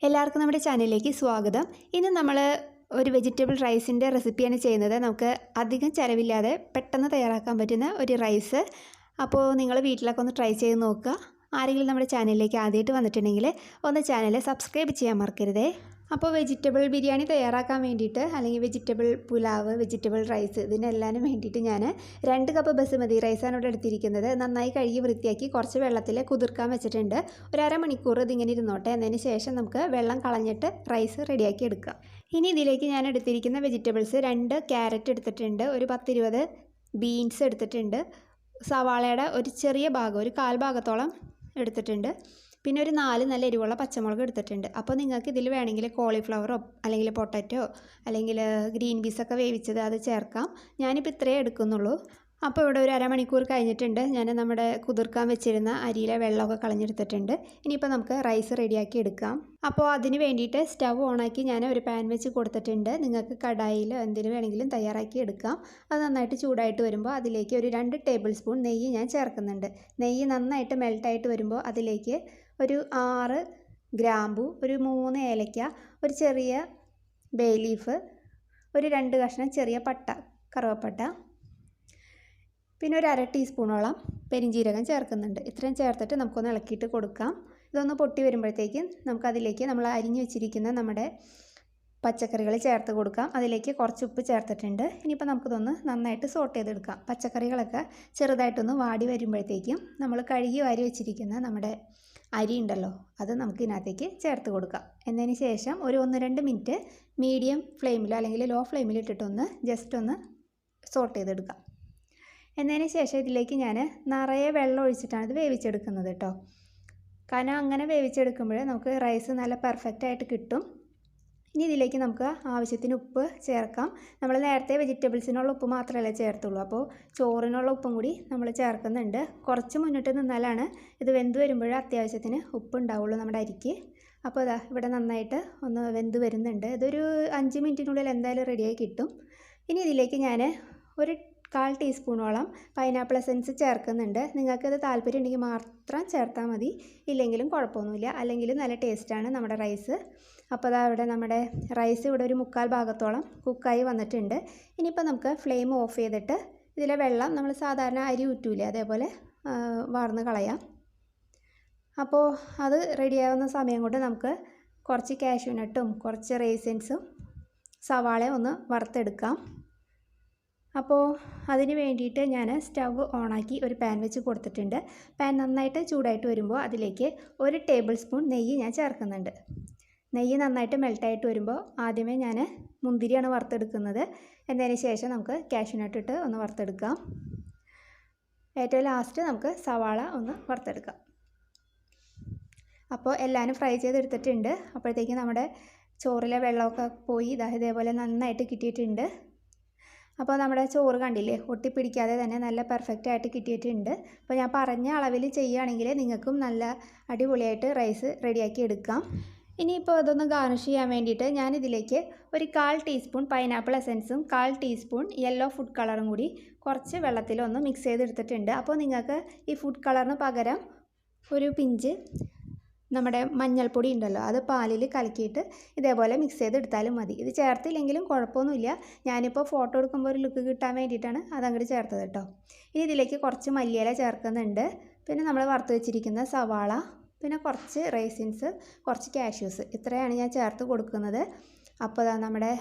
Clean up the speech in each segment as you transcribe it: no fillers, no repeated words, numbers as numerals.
എല്ലാവർക്കും നമ്മുടെ ചാനലിലേക്ക് സ്വാഗതം. ഇന്ന് നമ്മൾ ഒരു വെജിറ്റബിൾ റൈസിൻ്റെ റെസിപ്പിയാണ് ചെയ്യുന്നത്. നമുക്ക് അധികം ചിലവില്ലാതെ പെട്ടെന്ന് തയ്യാറാക്കാൻ പറ്റുന്ന ഒരു റൈസ്. അപ്പോൾ നിങ്ങൾ വീട്ടിലൊക്കെ ഒന്ന് ട്രൈ ചെയ്ത് നോക്കുക. ആരെങ്കിലും നമ്മുടെ ചാനലിലേക്ക് ആദ്യമായിട്ട് വന്നിട്ടുണ്ടെങ്കിൽ ഒന്ന് ചാനൽ സബ്സ്ക്രൈബ് ചെയ്യാൻ മറക്കരുതേ. അപ്പോൾ വെജിറ്റബിൾ ബിരിയാണി തയ്യാറാക്കാൻ വേണ്ടിയിട്ട് അല്ലെങ്കിൽ വെജിറ്റബിൾ പുലാവ്, വെജിറ്റബിൾ റൈസ് ഇതിനെല്ലാനും വേണ്ടിയിട്ട് ഞാൻ 2 കപ്പ് ബസുമതി റൈസാണ് ഇവിടെ എടുത്തിരിക്കുന്നത്. നന്നായി കഴുകി വൃത്തിയാക്കി കുറച്ച് വെള്ളത്തിൽ കുതിർക്കാൻ വെച്ചിട്ടുണ്ട്. ഒരു അരമണിക്കൂർ ഇതിങ്ങനെ ഇരുന്നോട്ടെ. എന്നതിന് ശേഷം നമുക്ക് വെള്ളം കളഞ്ഞിട്ട് റൈസ് റെഡിയാക്കി എടുക്കാം. ഇനി ഇതിലേക്ക് ഞാൻ എടുത്തിരിക്കുന്ന വെജിറ്റബിൾസ് 2 ക്യാരറ്റ് എടുത്തിട്ടുണ്ട്, ഒരു 10-20 ബീൻസ് എടുത്തിട്ടുണ്ട്, സവാളയുടെ ഒരു ചെറിയ ഭാഗം ഒരു 1/4 ഭാഗത്തോളം എടുത്തിട്ടുണ്ട്, പിന്നെ ഒരു 4 നല്ല എരിവുള്ള പച്ചമുളക് എടുത്തിട്ടുണ്ട്. അപ്പോൾ നിങ്ങൾക്ക് ഇതിൽ വേണമെങ്കിൽ കോളിഫ്ലവറോ അല്ലെങ്കിൽ പൊട്ടാറ്റോ അല്ലെങ്കിൽ ഗ്രീൻ പീസൊക്കെ വേവിച്ചത് അത് ചേർക്കാം. ഞാനിപ്പോൾ ഇത്രയേ എടുക്കുന്നുള്ളൂ. അപ്പോൾ ഇവിടെ ഒരു അരമണിക്കൂർ കഴിഞ്ഞിട്ടുണ്ട്. ഞാൻ നമ്മുടെ കുതിർക്കാൻ വെച്ചിരുന്ന അരിയിലെ വെള്ളമൊക്കെ കളഞ്ഞെടുത്തിട്ടുണ്ട്. ഇനിയിപ്പോൾ നമുക്ക് റൈസ് റെഡിയാക്കി എടുക്കാം. അപ്പോൾ അതിന് വേണ്ടിയിട്ട് സ്റ്റവ് ഓണാക്കി ഞാൻ ഒരു പാൻ വെച്ച് കൊടുത്തിട്ടുണ്ട്. നിങ്ങൾക്ക് കടായിലോ എന്തിനു വേണമെങ്കിലും തയ്യാറാക്കി എടുക്കാം. അത് നന്നായിട്ട് ചൂടായിട്ട് വരുമ്പോൾ അതിലേക്ക് ഒരു 2 ടേബിൾ സ്പൂൺ നെയ്യ് ഞാൻ ചേർക്കുന്നുണ്ട്. നെയ്യ് നന്നായിട്ട് മെൽട്ടായിട്ട് വരുമ്പോൾ അതിലേക്ക് ഒരു 6 ഗ്രാമ്പു, ഒരു 3 ഏലക്ക, ഒരു ചെറിയ ബേ ലീഫ്, ഒരു 2 കഷ്ണം ചെറിയ പട്ട, കറുവപ്പട്ട, പിന്നെ ഒരു 1/2 ടീസ്പൂണോളം പെരിഞ്ജീരകം ചേർക്കുന്നുണ്ട്. ഇത്രയും ചേർത്തിട്ട് നമുക്കൊന്ന് ഇളക്കിയിട്ട് കൊടുക്കാം. ഇതൊന്ന് പൊട്ടി വരുമ്പോഴത്തേക്കും നമുക്കതിലേക്ക് നമ്മൾ അരിഞ്ഞു വെച്ചിരിക്കുന്ന നമ്മുടെ പച്ചക്കറികൾ ചേർത്ത് കൊടുക്കാം. അതിലേക്ക് കുറച്ച് ഉപ്പ് ചേർത്തിട്ടുണ്ട്. ഇനിയിപ്പോൾ നമുക്കിതൊന്ന് നന്നായിട്ട് സോട്ട് ചെയ്തെടുക്കാം. പച്ചക്കറികളൊക്കെ ചെറുതായിട്ടൊന്ന് വാടി വരുമ്പോഴത്തേക്കും നമ്മൾ കഴുകി വാരി വെച്ചിരിക്കുന്ന നമ്മുടെ അരി ഉണ്ടല്ലോ, അത് നമുക്ക് ഇതിനകത്തേക്ക് ചേർത്ത് കൊടുക്കാം. എന്നതിന് ശേഷം ഒരു 1-2 മിനിറ്റ് മീഡിയം ഫ്ലെയിമിലോ അല്ലെങ്കിൽ ലോ ഫ്ലെയിമിൽ ഇട്ടിട്ടൊന്ന് ജസ്റ്റ് ഒന്ന് സോട്ട് ചെയ്തെടുക്കാം. എന്നതിന് ശേഷം ഇതിലേക്ക് ഞാൻ നിറയെ വെള്ളം ഒഴിച്ചിട്ടാണ് ഇത് വേവിച്ചെടുക്കുന്നത് കേട്ടോ. കാരണം അങ്ങനെ വേവിച്ചെടുക്കുമ്പോൾ നമുക്ക് റൈസ് നല്ല പെർഫെക്റ്റായിട്ട് കിട്ടും. ഇനി ഇതിലേക്ക് നമുക്ക് ആവശ്യത്തിന് ഉപ്പ് ചേർക്കാം. നമ്മൾ നേരത്തെ വെജിറ്റബിൾസിനുള്ള ഉപ്പ് മാത്രമല്ല ചേർത്തുള്ളൂ, അപ്പോൾ ചോറിനുള്ള ഉപ്പും കൂടി നമ്മൾ ചേർക്കുന്നുണ്ട്. കുറച്ച് മുന്നിട്ട് നിന്നാലാണ് ഇത് വെന്ത് വരുമ്പോൾ അത്യാവശ്യത്തിന് ഉപ്പ് ഉണ്ടാവുള്ളൂ നമ്മുടെ അരിക്ക്. അപ്പോൾ ഇതാ ഇവിടെ നന്നായിട്ട് ഒന്ന് വെന്ത് വരുന്നുണ്ട്. ഇതൊരു 5 മിനിറ്റിനുള്ളിൽ എന്തായാലും റെഡിയായി കിട്ടും. ഇനി ഇതിലേക്ക് ഞാൻ ഒരു 1/4 ടീസ്പൂണോളം പൈനാപ്പിൾ എസൻസ് ചേർക്കുന്നുണ്ട്. നിങ്ങൾക്കത് താല്പര്യം ഉണ്ടെങ്കിൽ മാത്രം ചേർത്താൽ മതി, ഇല്ലെങ്കിലും കുഴപ്പമൊന്നുമില്ല. അല്ലെങ്കിൽ നല്ല ടേസ്റ്റാണ് നമ്മുടെ റൈസ്. അപ്പോൾ അതാ ഇവിടെ നമ്മുടെ റൈസ് ഇവിടെ ഒരു 3/4 ഭാഗത്തോളം കുക്കായി വന്നിട്ടുണ്ട്. ഇനിയിപ്പോൾ നമുക്ക് ഫ്ലെയിം ഓഫ് ചെയ്തിട്ട് ഇതിലെ വെള്ളം നമ്മൾ സാധാരണ അരി ഊറ്റൂലേ അതേപോലെ വാർന്ന് കളയാം. അപ്പോൾ അത് റെഡിയാവുന്ന സമയം കൊണ്ട് നമുക്ക് കുറച്ച് കാഷ്യൂ നട്ടും കുറച്ച് റേസിൻസും സവാളയും ഒന്ന് വറുത്തെടുക്കാം. അപ്പോൾ അതിന് വേണ്ടിയിട്ട് ഞാൻ സ്റ്റവ് ഓണാക്കി ഒരു പാൻ വെച്ച് കൊടുത്തിട്ടുണ്ട്. പാൻ നന്നായിട്ട് ചൂടായിട്ട് വരുമ്പോൾ അതിലേക്ക് 1 ടേബിൾ സ്പൂൺ നെയ്യ് ഞാൻ ചേർക്കുന്നുണ്ട്. നെയ്യ് നന്നായിട്ട് മെൽട്ടായിട്ട് വരുമ്പോൾ ആദ്യമേ ഞാൻ മുന്തിരിയാണ് വറുത്തെടുക്കുന്നത്. എന്നതിന് ശേഷം നമുക്ക് കാഷ്യൂ നട്ട് ഇട്ട് ഒന്ന് വറുത്തെടുക്കാം. ഏറ്റവും ലാസ്റ്റ് നമുക്ക് സവാള ഒന്ന് വറുത്തെടുക്കാം. അപ്പോൾ എല്ലാവരും ഫ്രൈ ചെയ്തെടുത്തിട്ടുണ്ട്. അപ്പോഴത്തേക്കും നമ്മുടെ ചോറിലെ വെള്ളമൊക്കെ പോയി ഇതേപോലെ നന്നായിട്ട് കിട്ടിയിട്ടുണ്ട്. അപ്പോൾ നമ്മുടെ ചോറ് കണ്ടില്ലേ, ഒട്ടിപ്പിടിക്കാതെ തന്നെ നല്ല പെർഫെക്റ്റായിട്ട് കിട്ടിയിട്ടുണ്ട്. അപ്പോൾ ഞാൻ പറഞ്ഞ അളവിൽ ചെയ്യുകയാണെങ്കിൽ നിങ്ങൾക്കും നല്ല അടിപൊളിയായിട്ട് റൈസ് റെഡിയാക്കി എടുക്കാം. ഇനിയിപ്പോൾ ഇതൊന്ന് ഗാർണിഷ് ചെയ്യാൻ വേണ്ടിയിട്ട് ഞാനിതിലേക്ക് ഒരു 1/4 ടീസ്പൂൺ പൈനാപ്പിൾ എസൻസും 1/4 ടീസ്പൂൺ യെല്ലോ ഫുഡ് കളറും കൂടി കുറച്ച് വെള്ളത്തിലൊന്ന് മിക്സ് ചെയ്തെടുത്തിട്ടുണ്ട്. അപ്പോൾ നിങ്ങൾക്ക് ഈ ഫുഡ് കളറിന് പകരം ഒരു പിഞ്ച് നമ്മുടെ മഞ്ഞൾപ്പൊടി ഉണ്ടല്ലോ അത് പാലിൽ കലക്കിയിട്ട് ഇതേപോലെ മിക്സ് ചെയ്തെടുത്താലും മതി. ഇത് ചേർത്തില്ലെങ്കിലും കുഴപ്പമൊന്നുമില്ല. ഞാനിപ്പോൾ ഫോട്ടോ എടുക്കുമ്പോൾ ഒരു ലുക്ക് കിട്ടാൻ വേണ്ടിയിട്ടാണ് അതങ്ങോട്ട് ചേർത്തത് കേട്ടോ. ഇനി ഇതിലേക്ക് കുറച്ച് മല്ലിയില ചേർക്കുന്നുണ്ട്, പിന്നെ നമ്മൾ വറുത്ത് വെച്ചിരിക്കുന്ന സവാള, പിന്നെ കുറച്ച് റൈസിൻസ്, കുറച്ച് കാഷ്യൂസ്, ഇത്രയാണ് ഞാൻ ചേർത്ത് കൊടുക്കുന്നത്. അപ്പോൾ നമ്മുടെ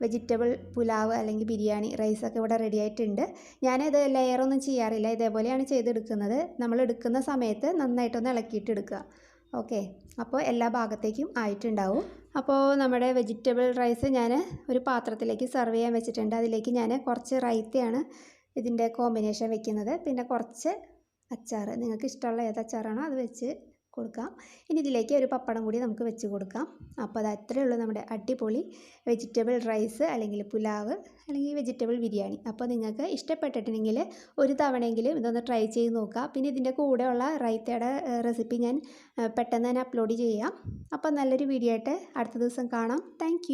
വെജിറ്റബിൾ പുലാവ് അല്ലെങ്കിൽ ബിരിയാണി റൈസൊക്കെ ഇവിടെ റെഡി ആയിട്ടുണ്ട്. ഞാനിത് ലെയറൊന്നും ചെയ്യാറില്ല, ഇതേപോലെയാണ് ചെയ്തെടുക്കുന്നത്. നമ്മൾ എടുക്കുന്ന സമയത്ത് നന്നായിട്ടൊന്ന് ഇളക്കിയിട്ട് എടുക്കുക. ഓക്കെ, അപ്പോൾ എല്ലാ ഭാഗത്തേക്കും ആയിട്ടുണ്ടാവും. അപ്പോൾ നമ്മുടെ വെജിറ്റബിൾ റൈസ് ഞാൻ ഒരു പാത്രത്തിലേക്ക് സെർവ് ചെയ്യാൻ വെച്ചിട്ടുണ്ട്. അതിലേക്ക് ഞാൻ കുറച്ച് റൈത്തയാണ് ഇതിൻ്റെ കോമ്പിനേഷൻ വെക്കുന്നത്, പിന്നെ കുറച്ച് അച്ചാർ, നിങ്ങൾക്ക് ഇഷ്ടമുള്ള ഏത് അച്ചാറാണോ അത് വെച്ച് കൊടുക്കാം. ഇനി ഇതിലേക്ക് ഒരു പപ്പടം കൂടി നമുക്ക് വെച്ച് കൊടുക്കാം. അപ്പോൾ അത് അത്രയേ ഉള്ളൂ നമ്മുടെ അടിപൊളി വെജിറ്റബിൾ റൈസ് അല്ലെങ്കിൽ പുലാവ് അല്ലെങ്കിൽ വെജിറ്റബിൾ ബിരിയാണി. അപ്പോൾ നിങ്ങൾക്ക് ഇഷ്ടപ്പെട്ടിട്ടുണ്ടെങ്കിൽ ഒരു തവണയെങ്കിലും ഇതൊന്ന് ട്രൈ ചെയ്ത് നോക്കുക. പിന്നെ ഇതിൻ്റെ കൂടെയുള്ള റൈത്തയുടെ റെസിപ്പി ഞാൻ പെട്ടെന്ന് തന്നെ അപ്ലോഡ് ചെയ്യാം. അപ്പോൾ നല്ലൊരു വീഡിയോ ആയിട്ട് അടുത്ത ദിവസം കാണാം. താങ്ക്